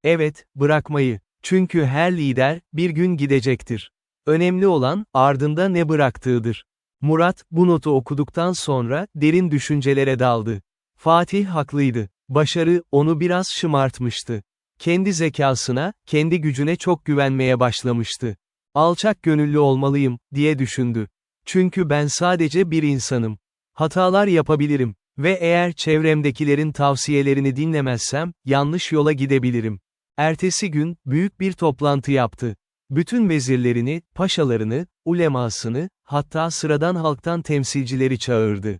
Evet, bırakmayı. Çünkü her lider, bir gün gidecektir. Önemli olan, ardında ne bıraktığıdır. Murat, bu notu okuduktan sonra, derin düşüncelere daldı. Fatih haklıydı. Başarı, onu biraz şımartmıştı. Kendi zekasına, kendi gücüne çok güvenmeye başlamıştı. "Alçak gönüllü olmalıyım," diye düşündü. "Çünkü ben sadece bir insanım. Hatalar yapabilirim. Ve eğer çevremdekilerin tavsiyelerini dinlemezsem, yanlış yola gidebilirim." Ertesi gün, büyük bir toplantı yaptı. Bütün vezirlerini, paşalarını, ulemasını, hatta sıradan halktan temsilcileri çağırdı.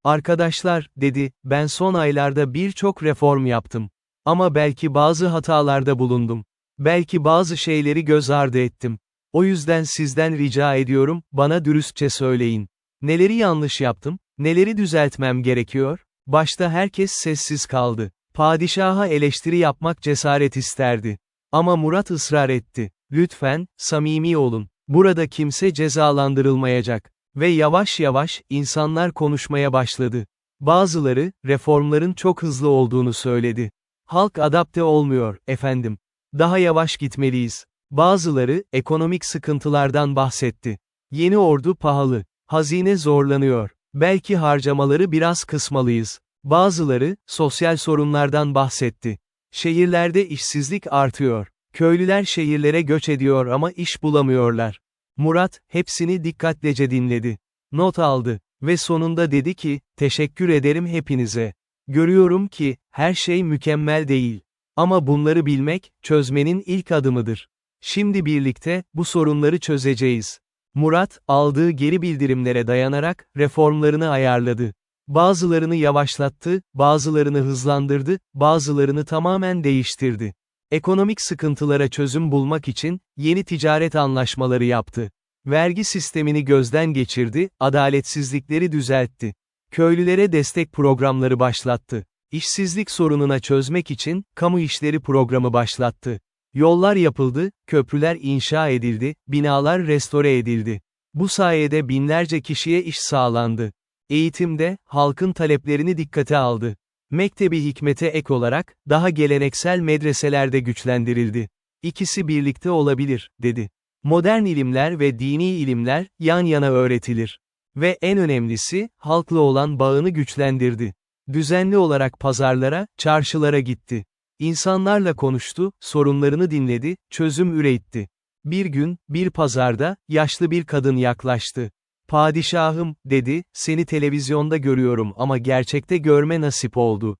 "Arkadaşlar," dedi, "ben son aylarda birçok reform yaptım. Ama belki bazı hatalarda bulundum. Belki bazı şeyleri göz ardı ettim. O yüzden sizden rica ediyorum, bana dürüstçe söyleyin. Neleri yanlış yaptım, neleri düzeltmem gerekiyor? Başta herkes sessiz kaldı. Padişaha eleştiri yapmak cesaret isterdi. Ama Murat ısrar etti. Lütfen, samimi olun. Burada kimse cezalandırılmayacak. Ve yavaş yavaş, insanlar konuşmaya başladı. Bazıları, reformların çok hızlı olduğunu söyledi. Halk adapte olmuyor, efendim. Daha yavaş gitmeliyiz. Bazıları, ekonomik sıkıntılardan bahsetti. Yeni ordu pahalı. Hazine zorlanıyor. Belki harcamaları biraz kısmalıyız. Bazıları, sosyal sorunlardan bahsetti. Şehirlerde işsizlik artıyor. Köylüler şehirlere göç ediyor ama iş bulamıyorlar. Murat, hepsini dikkatlice dinledi. Not aldı. Ve sonunda dedi ki, teşekkür ederim hepinize. Görüyorum ki, her şey mükemmel değil. Ama bunları bilmek, çözmenin ilk adımıdır. Şimdi birlikte, bu sorunları çözeceğiz. Murat, aldığı geri bildirimlere dayanarak, reformlarını ayarladı. Bazılarını yavaşlattı, bazılarını hızlandırdı, bazılarını tamamen değiştirdi. Ekonomik sıkıntılara çözüm bulmak için, yeni ticaret anlaşmaları yaptı. Vergi sistemini gözden geçirdi, adaletsizlikleri düzeltti. Köylülere destek programları başlattı. İşsizlik sorununa çözmek için, kamu işleri programı başlattı. Yollar yapıldı, köprüler inşa edildi, binalar restore edildi. Bu sayede binlerce kişiye iş sağlandı. Eğitimde, halkın taleplerini dikkate aldı. Mektebi hikmete ek olarak, daha geleneksel medreselerde güçlendirildi. İkisi birlikte olabilir, dedi. Modern ilimler ve dini ilimler, yan yana öğretilir. Ve en önemlisi, halkla olan bağını güçlendirdi. Düzenli olarak pazarlara, çarşılara gitti. İnsanlarla konuştu, sorunlarını dinledi, çözüm üretti. Bir gün, bir pazarda, yaşlı bir kadın yaklaştı. Padişahım, dedi, seni televizyonda görüyorum ama gerçekte görme nasip oldu.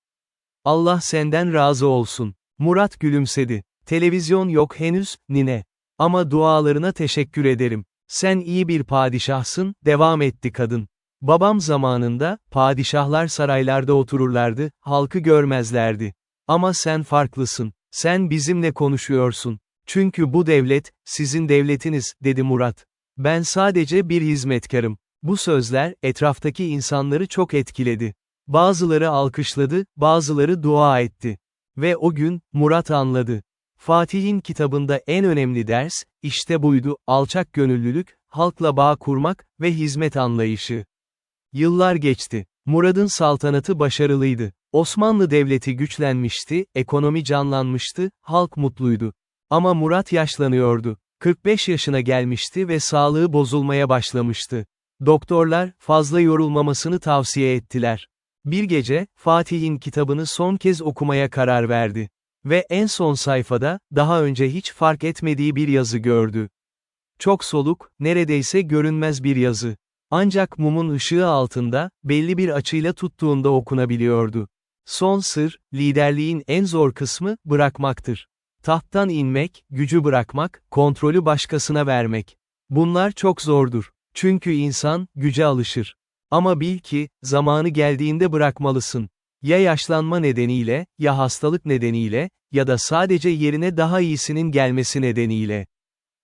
Allah senden razı olsun. Murat gülümsedi. Televizyon yok henüz, nine. Ama dualarına teşekkür ederim. Sen iyi bir padişahsın, devam etti kadın. Babam zamanında, padişahlar saraylarda otururlardı, halkı görmezlerdi. Ama sen farklısın. Sen bizimle konuşuyorsun. Çünkü bu devlet, sizin devletiniz, dedi Murat. Ben sadece bir hizmetkarım. Bu sözler, etraftaki insanları çok etkiledi. Bazıları alkışladı, bazıları dua etti. Ve o gün, Murat anladı. Fatih'in kitabında en önemli ders, işte buydu, alçak gönüllülük, halkla bağ kurmak ve hizmet anlayışı. Yıllar geçti. Murad'ın saltanatı başarılıydı. Osmanlı Devleti güçlenmişti, ekonomi canlanmıştı, halk mutluydu. Ama Murat yaşlanıyordu. 45 yaşına gelmişti ve sağlığı bozulmaya başlamıştı. Doktorlar, fazla yorulmamasını tavsiye ettiler. Bir gece, Fatih'in kitabını son kez okumaya karar verdi. Ve en son sayfada, daha önce hiç fark etmediği bir yazı gördü. Çok soluk, neredeyse görünmez bir yazı. Ancak mumun ışığı altında, belli bir açıyla tuttuğunda okunabiliyordu. Son sır, liderliğin en zor kısmı, bırakmaktır. Tahttan inmek, gücü bırakmak, kontrolü başkasına vermek. Bunlar çok zordur. Çünkü insan, güce alışır. Ama bil ki, zamanı geldiğinde bırakmalısın. Ya yaşlanma nedeniyle, ya hastalık nedeniyle, ya da sadece yerine daha iyisinin gelmesi nedeniyle.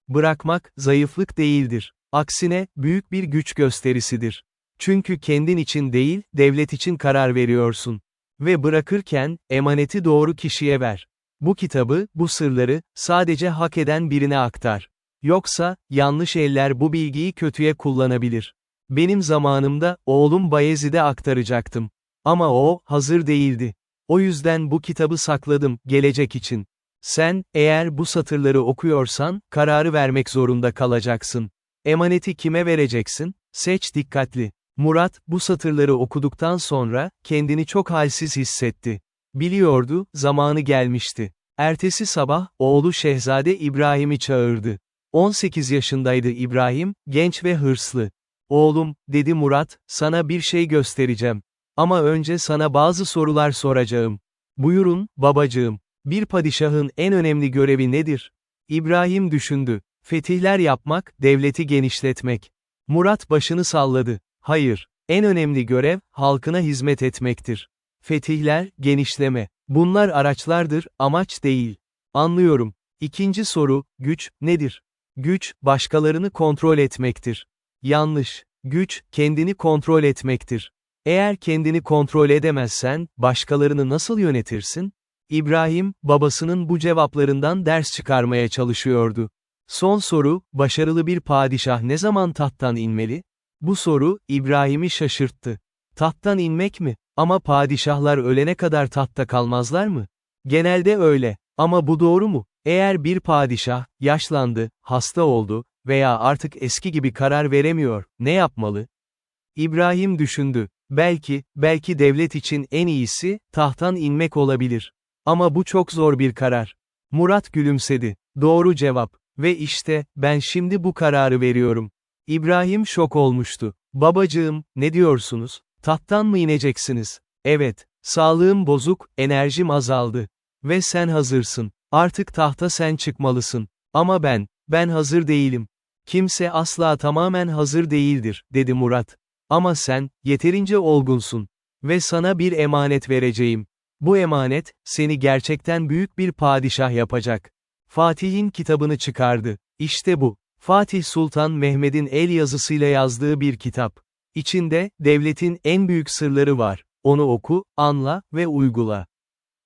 Bırakmak, zayıflık değildir. Aksine, büyük bir güç gösterisidir. Çünkü kendin için değil, devlet için karar veriyorsun. Ve bırakırken, emaneti doğru kişiye ver. Bu kitabı, bu sırları, sadece hak eden birine aktar. Yoksa, yanlış eller bu bilgiyi kötüye kullanabilir. Benim zamanımda, oğlum Bayezid'e aktaracaktım. Ama o, hazır değildi. O yüzden bu kitabı sakladım, gelecek için. Sen, eğer bu satırları okuyorsan, kararı vermek zorunda kalacaksın. Emaneti kime vereceksin? Seç dikkatli. Murat, bu satırları okuduktan sonra, kendini çok halsiz hissetti. Biliyordu, zamanı gelmişti. Ertesi sabah, oğlu Şehzade İbrahim'i çağırdı. 18 yaşındaydı İbrahim, genç ve hırslı. Oğlum, dedi Murat, sana bir şey göstereceğim. Ama önce sana bazı sorular soracağım. Buyurun, babacığım. Bir padişahın en önemli görevi nedir? İbrahim düşündü. Fetihler yapmak, devleti genişletmek. Murat başını salladı. Hayır, en önemli görev, halkına hizmet etmektir. Fetihler, genişleme. Bunlar araçlardır, amaç değil. Anlıyorum. İkinci soru, güç, nedir? Güç, başkalarını kontrol etmektir. Yanlış. Güç, kendini kontrol etmektir. Eğer kendini kontrol edemezsen, başkalarını nasıl yönetirsin? İbrahim, babasının bu cevaplarından ders çıkarmaya çalışıyordu. Son soru, başarılı bir padişah ne zaman tahttan inmeli? Bu soru, İbrahim'i şaşırttı. Tahttan inmek mi? Ama padişahlar ölene kadar tahtta kalmazlar mı? Genelde öyle. Ama bu doğru mu? Eğer bir padişah, yaşlandı, hasta oldu veya artık eski gibi karar veremiyor, ne yapmalı? İbrahim düşündü. Belki devlet için en iyisi, tahttan inmek olabilir. Ama bu çok zor bir karar. Murat gülümsedi. Doğru cevap. Ve işte, ben şimdi bu kararı veriyorum. İbrahim şok olmuştu. Babacığım, ne diyorsunuz? Tahttan mı ineceksiniz? Evet, sağlığım bozuk, enerjim azaldı. Ve sen hazırsın. Artık tahta sen çıkmalısın. Ama ben hazır değilim. Kimse asla tamamen hazır değildir, dedi Murat. Ama sen, yeterince olgunsun. Ve sana bir emanet vereceğim. Bu emanet, seni gerçekten büyük bir padişah yapacak. Fatih'in kitabını çıkardı. İşte bu. Fatih Sultan Mehmed'in el yazısıyla yazdığı bir kitap. İçinde, devletin en büyük sırları var. Onu oku, anla ve uygula.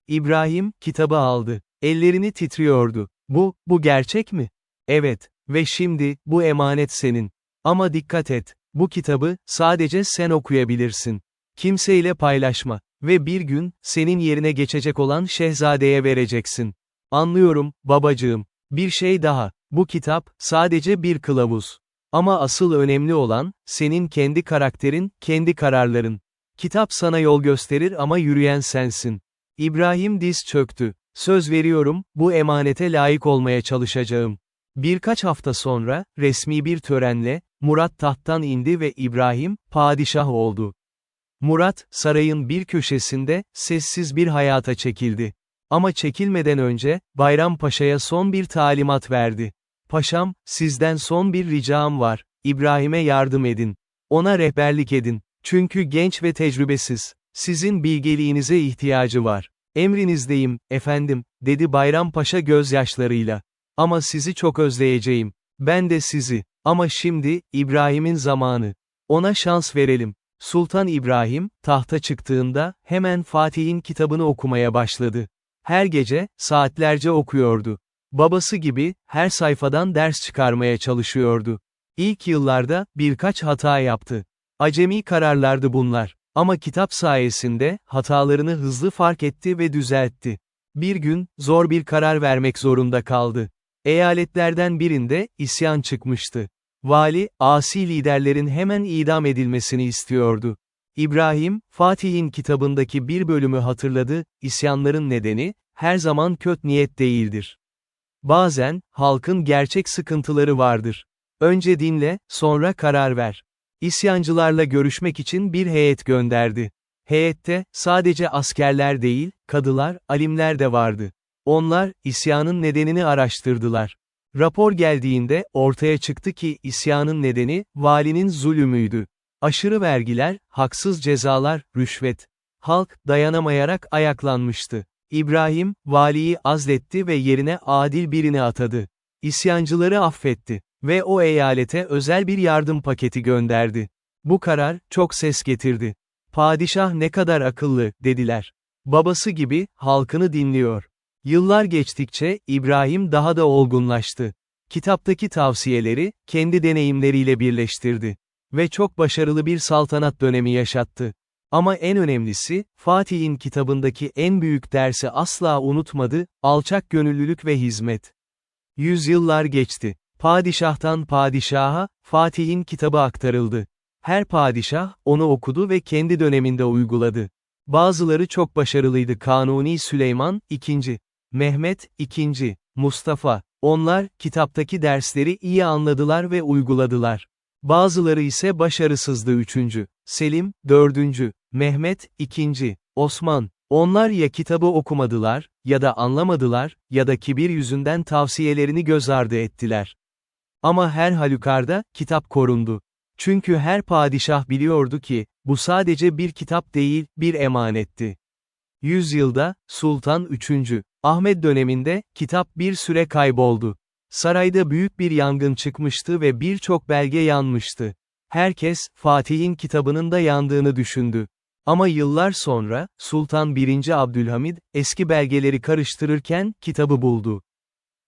İbrahim, kitabı aldı. Ellerini titriyordu. Bu gerçek mi? Evet. Ve şimdi, bu emanet senin. Ama dikkat et. Bu kitabı, sadece sen okuyabilirsin. Kimseyle paylaşma. Ve bir gün, senin yerine geçecek olan şehzadeye vereceksin. Anlıyorum, babacığım. Bir şey daha. Bu kitap, sadece bir kılavuz. Ama asıl önemli olan, senin kendi karakterin, kendi kararların. Kitap sana yol gösterir ama yürüyen sensin. İbrahim diz çöktü. Söz veriyorum, bu emanete layık olmaya çalışacağım. Birkaç hafta sonra, resmi bir törenle, Murat tahttan indi ve İbrahim, padişah oldu. Murat, sarayın bir köşesinde, sessiz bir hayata çekildi. Ama çekilmeden önce, Bayram Paşa'ya son bir talimat verdi. Paşam, sizden son bir ricam var, İbrahim'e yardım edin. Ona rehberlik edin. Çünkü genç ve tecrübesiz. Sizin bilgeliğinize ihtiyacı var. Emrinizdeyim, efendim, dedi Bayram Paşa gözyaşlarıyla. Ama sizi çok özleyeceğim. Ben de sizi. Ama şimdi, İbrahim'in zamanı. Ona şans verelim. Sultan İbrahim, tahta çıktığında, hemen Fatih'in kitabını okumaya başladı. Her gece, saatlerce okuyordu. Babası gibi, her sayfadan ders çıkarmaya çalışıyordu. İlk yıllarda, birkaç hata yaptı. Acemi kararlardı bunlar. Ama kitap sayesinde, hatalarını hızlı fark etti ve düzeltti. Bir gün, zor bir karar vermek zorunda kaldı. Eyaletlerden birinde, isyan çıkmıştı. Vali, asi liderlerin hemen idam edilmesini istiyordu. İbrahim, Fatih'in kitabındaki bir bölümü hatırladı, isyanların nedeni, her zaman kötü niyet değildir. Bazen, halkın gerçek sıkıntıları vardır. Önce dinle, sonra karar ver. İsyancılarla görüşmek için bir heyet gönderdi. Heyette, sadece askerler değil, kadılar, alimler de vardı. Onlar, isyanın nedenini araştırdılar. Rapor geldiğinde, ortaya çıktı ki, isyanın nedeni, valinin zulümüydü. Aşırı vergiler, haksız cezalar, rüşvet. Halk, dayanamayarak ayaklanmıştı. İbrahim, valiyi azletti ve yerine adil birini atadı. İsyancıları affetti. Ve o eyalete özel bir yardım paketi gönderdi. Bu karar, çok ses getirdi. Padişah ne kadar akıllı, dediler. Babası gibi, halkını dinliyor. Yıllar geçtikçe, İbrahim daha da olgunlaştı. Kitaptaki tavsiyeleri, kendi deneyimleriyle birleştirdi. Ve çok başarılı bir saltanat dönemi yaşattı. Ama en önemlisi, Fatih'in kitabındaki en büyük dersi asla unutmadı, alçak gönüllülük ve hizmet. Yüzyıllar geçti. Padişahtan padişaha, Fatih'in kitabı aktarıldı. Her padişah, onu okudu ve kendi döneminde uyguladı. Bazıları çok başarılıydı. Kanuni Süleyman, II. Mehmet, II. Mustafa. Onlar, kitaptaki dersleri iyi anladılar ve uyguladılar. Bazıları ise başarısızdı. 3. Selim, 4. Mehmet, II. Osman. Onlar ya kitabı okumadılar, ya da anlamadılar, ya da kibir yüzünden tavsiyelerini göz ardı ettiler. Ama her halükarda, kitap korundu. Çünkü her padişah biliyordu ki, bu sadece bir kitap değil, bir emanetti. Yüzyılda, Sultan 3. Ahmed döneminde, kitap bir süre kayboldu. Sarayda büyük bir yangın çıkmıştı ve birçok belge yanmıştı. Herkes, Fatih'in kitabının da yandığını düşündü. Ama yıllar sonra, Sultan 1. Abdülhamid, eski belgeleri karıştırırken, kitabı buldu.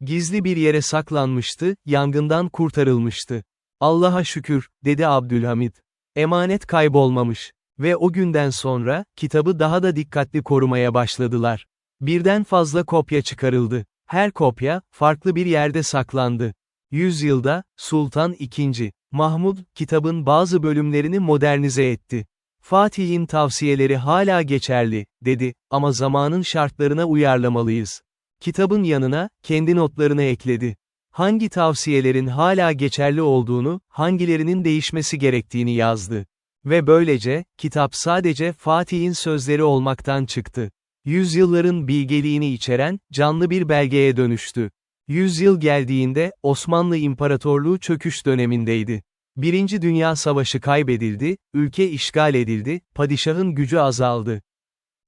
Gizli bir yere saklanmıştı, yangından kurtarılmıştı. Allah'a şükür, dedi Abdülhamid. Emanet kaybolmamış. Ve o günden sonra, kitabı daha da dikkatli korumaya başladılar. Birden fazla kopya çıkarıldı. Her kopya, farklı bir yerde saklandı. Yüzyılda, Sultan II. Mahmud, kitabın bazı bölümlerini modernize etti. Fatih'in tavsiyeleri hala geçerli, dedi, ama zamanın şartlarına uyarlamalıyız. Kitabın yanına, kendi notlarını ekledi. Hangi tavsiyelerin hala geçerli olduğunu, hangilerinin değişmesi gerektiğini yazdı. Ve böylece, kitap sadece Fatih'in sözleri olmaktan çıktı. Yüzyılların bilgeliğini içeren, canlı bir belgeye dönüştü. Yüzyıl geldiğinde, Osmanlı İmparatorluğu çöküş dönemindeydi. Birinci Dünya Savaşı kaybedildi, ülke işgal edildi, padişahın gücü azaldı.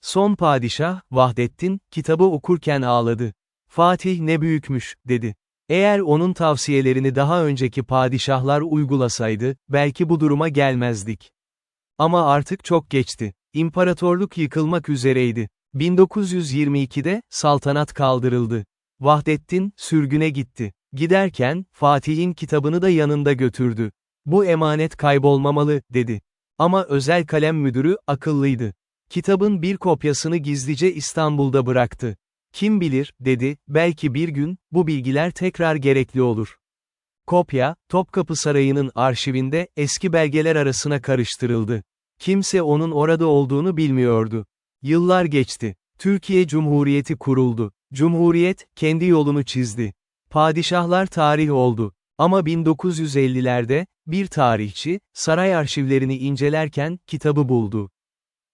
Son padişah, Vahdettin, kitabı okurken ağladı. Fatih ne büyükmüş, dedi. Eğer onun tavsiyelerini daha önceki padişahlar uygulasaydı, belki bu duruma gelmezdik. Ama artık çok geçti. İmparatorluk yıkılmak üzereydi. 1922'de, saltanat kaldırıldı. Vahdettin, sürgüne gitti. Giderken, Fatih'in kitabını da yanında götürdü. Bu emanet kaybolmamalı, dedi. Ama özel kalem müdürü, akıllıydı. Kitabın bir kopyasını gizlice İstanbul'da bıraktı. Kim bilir, dedi, belki bir gün, bu bilgiler tekrar gerekli olur. Kopya, Topkapı Sarayı'nın arşivinde, eski belgeler arasına karıştırıldı. Kimse onun orada olduğunu bilmiyordu. Yıllar geçti. Türkiye Cumhuriyeti kuruldu. Cumhuriyet, kendi yolunu çizdi. Padişahlar tarih oldu. Ama 1950'lerde, bir tarihçi, saray arşivlerini incelerken, kitabı buldu.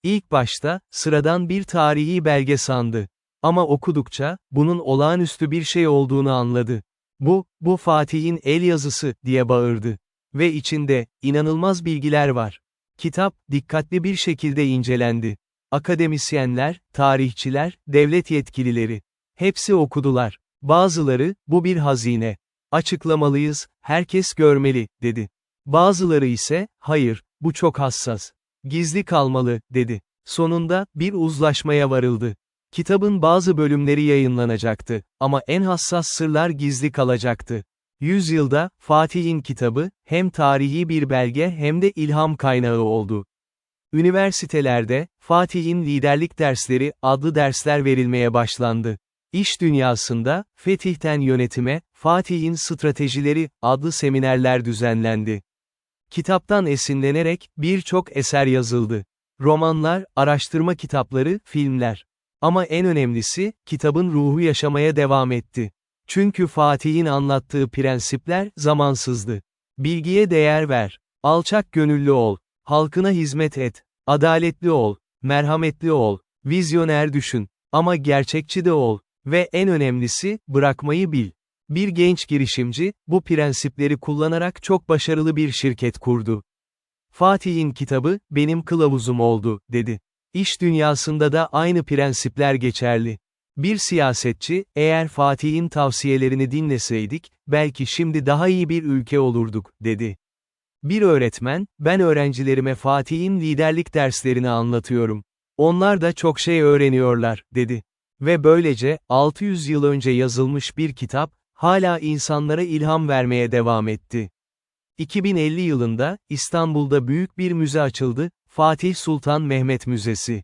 İlk başta, sıradan bir tarihi belge sandı. Ama okudukça, bunun olağanüstü bir şey olduğunu anladı. Bu Fatih'in el yazısı, diye bağırdı. Ve içinde, inanılmaz bilgiler var. Kitap, dikkatli bir şekilde incelendi. Akademisyenler, tarihçiler, devlet yetkilileri. Hepsi okudular. Bazıları, bu bir hazine. Açıklamalıyız, herkes görmeli, dedi. Bazıları ise, hayır, bu çok hassas. Gizli kalmalı, dedi. Sonunda, bir uzlaşmaya varıldı. Kitabın bazı bölümleri yayınlanacaktı, ama en hassas sırlar gizli kalacaktı. Yüzyılda, Fatih'in kitabı, hem tarihi bir belge hem de ilham kaynağı oldu. Üniversitelerde, Fatih'in liderlik dersleri adlı dersler verilmeye başlandı. İş dünyasında, Fetih'ten yönetime, Fatih'in stratejileri adlı seminerler düzenlendi. Kitaptan esinlenerek, birçok eser yazıldı. Romanlar, araştırma kitapları, filmler. Ama en önemlisi, kitabın ruhu yaşamaya devam etti. Çünkü Fatih'in anlattığı prensipler, zamansızdı. Bilgiye değer ver. Alçak gönüllü ol. Halkına hizmet et. Adaletli ol. Merhametli ol. Vizyoner düşün. Ama gerçekçi de ol. Ve en önemlisi, bırakmayı bil. Bir genç girişimci, bu prensipleri kullanarak çok başarılı bir şirket kurdu. Fatih'in kitabı, benim kılavuzum oldu, dedi. İş dünyasında da aynı prensipler geçerli. Bir siyasetçi, eğer Fatih'in tavsiyelerini dinleseydik, belki şimdi daha iyi bir ülke olurduk, dedi. Bir öğretmen, ben öğrencilerime Fatih'in liderlik derslerini anlatıyorum. Onlar da çok şey öğreniyorlar, dedi. Ve böylece, 600 yıl önce yazılmış bir kitap, hala insanlara ilham vermeye devam etti. 2050 yılında, İstanbul'da büyük bir müze açıldı, Fatih Sultan Mehmet Müzesi.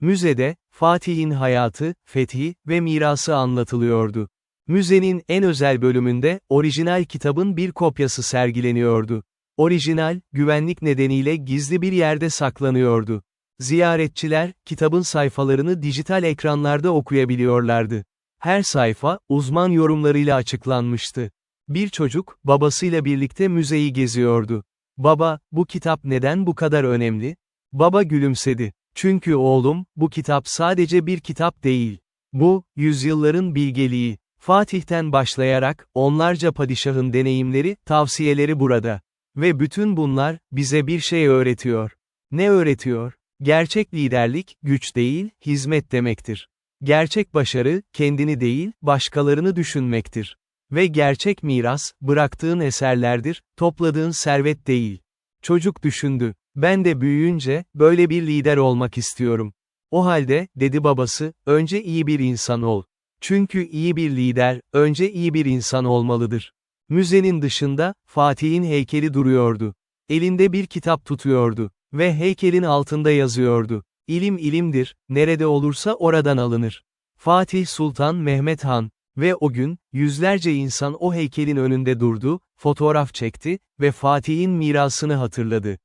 Müzede, Fatih'in hayatı, fethi ve mirası anlatılıyordu. Müzenin en özel bölümünde, orijinal kitabın bir kopyası sergileniyordu. Orijinal, güvenlik nedeniyle gizli bir yerde saklanıyordu. Ziyaretçiler, kitabın sayfalarını dijital ekranlarda okuyabiliyorlardı. Her sayfa, uzman yorumlarıyla açıklanmıştı. Bir çocuk, babasıyla birlikte müzeyi geziyordu. Baba, bu kitap neden bu kadar önemli? Baba gülümsedi. Çünkü oğlum, bu kitap sadece bir kitap değil. Bu, yüzyılların bilgeliği. Fatih'ten başlayarak, onlarca padişahın deneyimleri, tavsiyeleri burada. Ve bütün bunlar, bize bir şey öğretiyor. Ne öğretiyor? Gerçek liderlik, güç değil, hizmet demektir. Gerçek başarı, kendini değil, başkalarını düşünmektir. Ve gerçek miras, bıraktığın eserlerdir, topladığın servet değil. Çocuk düşündü. Ben de büyüyünce, böyle bir lider olmak istiyorum. O halde, dedi babası, önce iyi bir insan ol. Çünkü iyi bir lider, önce iyi bir insan olmalıdır. Müzenin dışında, Fatih'in heykeli duruyordu. Elinde bir kitap tutuyordu. Ve heykelin altında yazıyordu. İlim ilimdir, nerede olursa oradan alınır. Fatih Sultan Mehmet Han. Ve o gün, yüzlerce insan o heykelin önünde durdu, fotoğraf çekti ve Fatih'in mirasını hatırladı.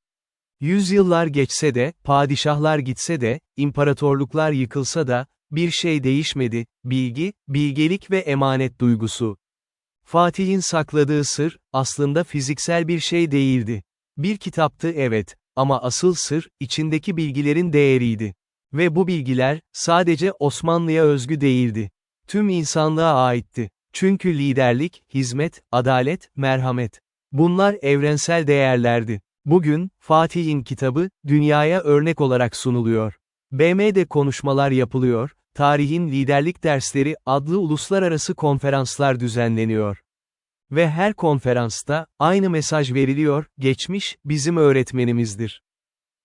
Yüzyıllar geçse de, padişahlar gitse de, imparatorluklar yıkılsa da, bir şey değişmedi, bilgi, bilgelik ve emanet duygusu. Fatih'in sakladığı sır, aslında fiziksel bir şey değildi. Bir kitaptı evet, ama asıl sır, içindeki bilgilerin değeriydi. Ve bu bilgiler, sadece Osmanlı'ya özgü değildi. Tüm insanlığa aitti. Çünkü liderlik, hizmet, adalet, merhamet. Bunlar evrensel değerlerdi. Bugün, Fatih'in kitabı, dünyaya örnek olarak sunuluyor. BM'de konuşmalar yapılıyor, tarihin liderlik dersleri adlı uluslararası konferanslar düzenleniyor. Ve her konferansta, aynı mesaj veriliyor, geçmiş, bizim öğretmenimizdir.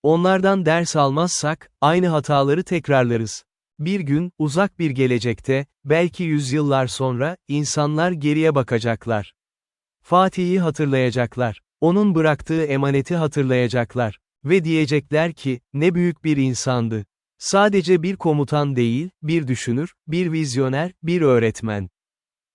Onlardan ders almazsak, aynı hataları tekrarlarız. Bir gün, uzak bir gelecekte, belki yüzyıllar sonra, insanlar geriye bakacaklar. Fatih'i hatırlayacaklar. Onun bıraktığı emaneti hatırlayacaklar. Ve diyecekler ki, ne büyük bir insandı. Sadece bir komutan değil, bir düşünür, bir vizyoner, bir öğretmen.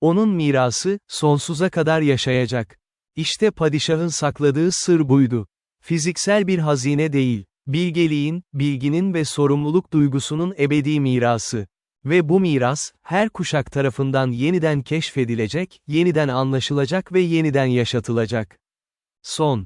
Onun mirası, sonsuza kadar yaşayacak. İşte padişahın sakladığı sır buydu. Fiziksel bir hazine değil, bilgeliğin, bilginin ve sorumluluk duygusunun ebedi mirası. Ve bu miras, her kuşak tarafından yeniden keşfedilecek, yeniden anlaşılacak ve yeniden yaşatılacak. Son